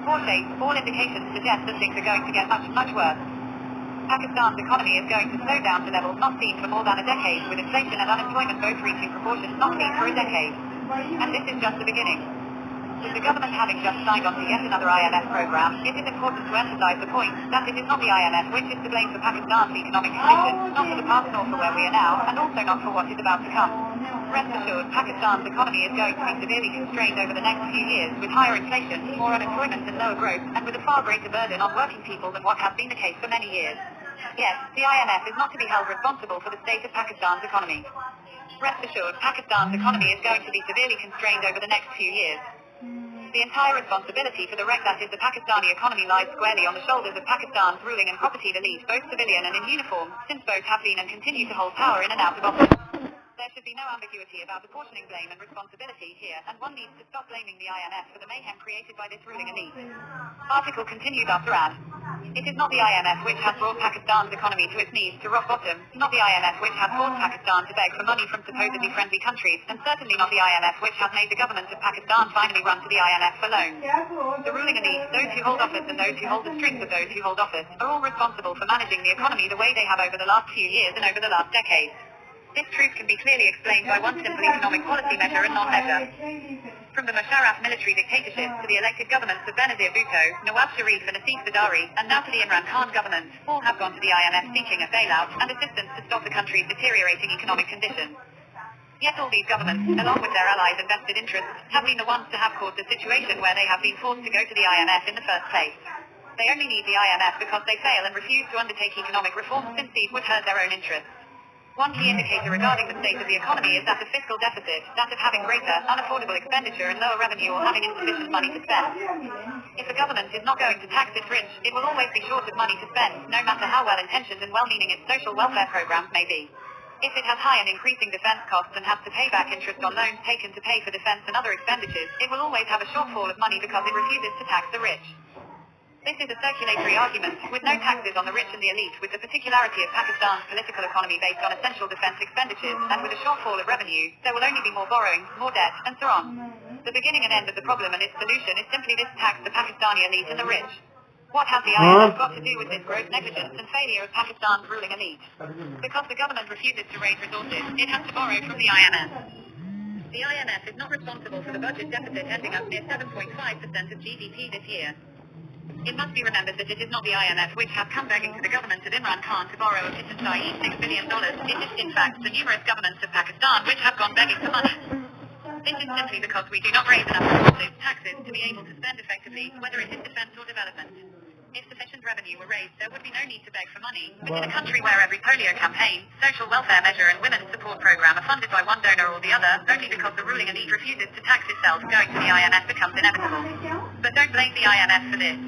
poor shape, all indications suggest that things are going to get much, much worse. Pakistan's economy is going to slow down to levels not seen for more than a decade, with inflation and unemployment both reaching proportions not seen for a decade. And this is just the beginning. With the government having just signed on to yet another IMF program, it is important to emphasize the point that it is not the IMF which is to blame for Pakistan's economic condition, not for the past nor for where we are now, and also not for what is about to come. Rest assured, Pakistan's economy is going to be severely constrained over the next few years, with higher inflation, more unemployment and lower growth, and with a far greater burden on working people than what has been the case for many years. Yes, the IMF is not to be held responsible for the state of Pakistan's economy. Rest assured, Pakistan's economy is going to be severely constrained over the next few years. The entire responsibility for the wreck that is the Pakistani economy lies squarely on the shoulders of Pakistan's ruling and propertied elite, both civilian and in uniform, since both have been and continue to hold power in and out of office. There should be no ambiguity about apportioning blame and responsibility here, and one needs to stop blaming the IMF for the mayhem created by this ruling elite. Article continues after ad. It is not the IMF which has brought Pakistan's economy to its knees to rock bottom, not the IMF which has forced Pakistan to beg for money from supposedly friendly countries, and certainly not the IMF which has made the government of Pakistan finally run to the IMF for loans. The ruling elite, those who hold office and those who hold the strings of those who hold office, are all responsible for managing the economy the way they have over the last few years and over the last decade. This truth can be clearly explained by one simple economic policy measure and non-measure. From the Musharraf military dictatorship to the elected governments of Benazir Bhutto, Nawaz Sharif and Asif Zardari, and now to the Imran Khan government, all have gone to the IMF seeking a bailout and assistance to stop the country's deteriorating economic condition. Yet all these governments, along with their allies and vested interests, have been the ones to have caused a situation where they have been forced to go to the IMF in the first place. They only need the IMF because they fail and refuse to undertake economic reforms since these would hurt their own interests. One key indicator regarding the state of the economy is that of fiscal deficit, that of having greater, unaffordable expenditure and lower revenue or having insufficient money to spend. If the government is not going to tax its rich, it will always be short of money to spend, no matter how well-intentioned and well-meaning its social welfare programs may be. If it has high and increasing defense costs and has to pay back interest on loans taken to pay for defense and other expenditures, it will always have a shortfall of money because it refuses to tax the rich. This is a circulatory argument, with no taxes on the rich and the elite, with the particularity of Pakistan's political economy based on essential defense expenditures, and with a shortfall of revenue, there will only be more borrowing, more debt, and so on. The beginning and end of the problem and its solution is simply this tax the Pakistani elite and the rich. What has the IMF got to do with this gross negligence and failure of Pakistan's ruling elite? Because the government refuses to raise resources, it has to borrow from the IMF. The IMF is not responsible for the budget deficit ending up near 7.5% of GDP this year. It must be remembered that it is not the IMF which has come begging to the government of Imran Khan to borrow a pittance, $6 billion. It is, in fact, the numerous governments of Pakistan which have gone begging for money. This is simply because we do not raise enough resources, taxes, to be able to spend effectively, whether it is defense or development. If sufficient revenue were raised, there would be no need to beg for money. But in a country where every polio campaign, social welfare measure and women's support program are funded by one donor or the other, only because the ruling elite refuses to tax itself, going to the IMF becomes inevitable. But don't blame the IMF for this.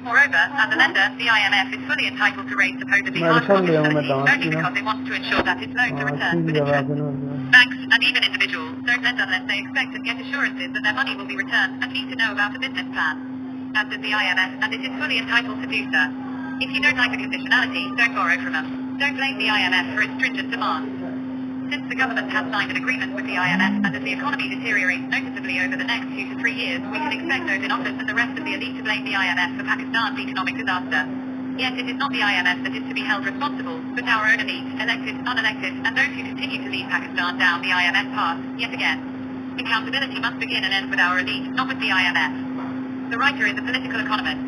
Moreover, as a lender, the IMF is fully entitled to raise supposedly large mortgage facilities only because it wants to ensure that its loans are returned with interest. Banks, and even individuals, don't lend unless they expect and get assurances that their money will be returned and need to know about a business plan. As does the IMF, and it is fully entitled to do so. If you don't like the conditionality, don't borrow from them. Don't blame the IMF for its stringent demands. Since the government has signed an agreement with the IMF, and as the economy deteriorates noticeably over the next 2 to 3 years, we can expect those in office and the rest of the elite to blame the IMF for Pakistan's economic disaster. Yet it is not the IMF that is to be held responsible, but our own elite, elected, unelected, and those who continue to lead Pakistan down the IMF path, yet again. Accountability must begin and end with our elite, not with the IMF. The writer is a political economist,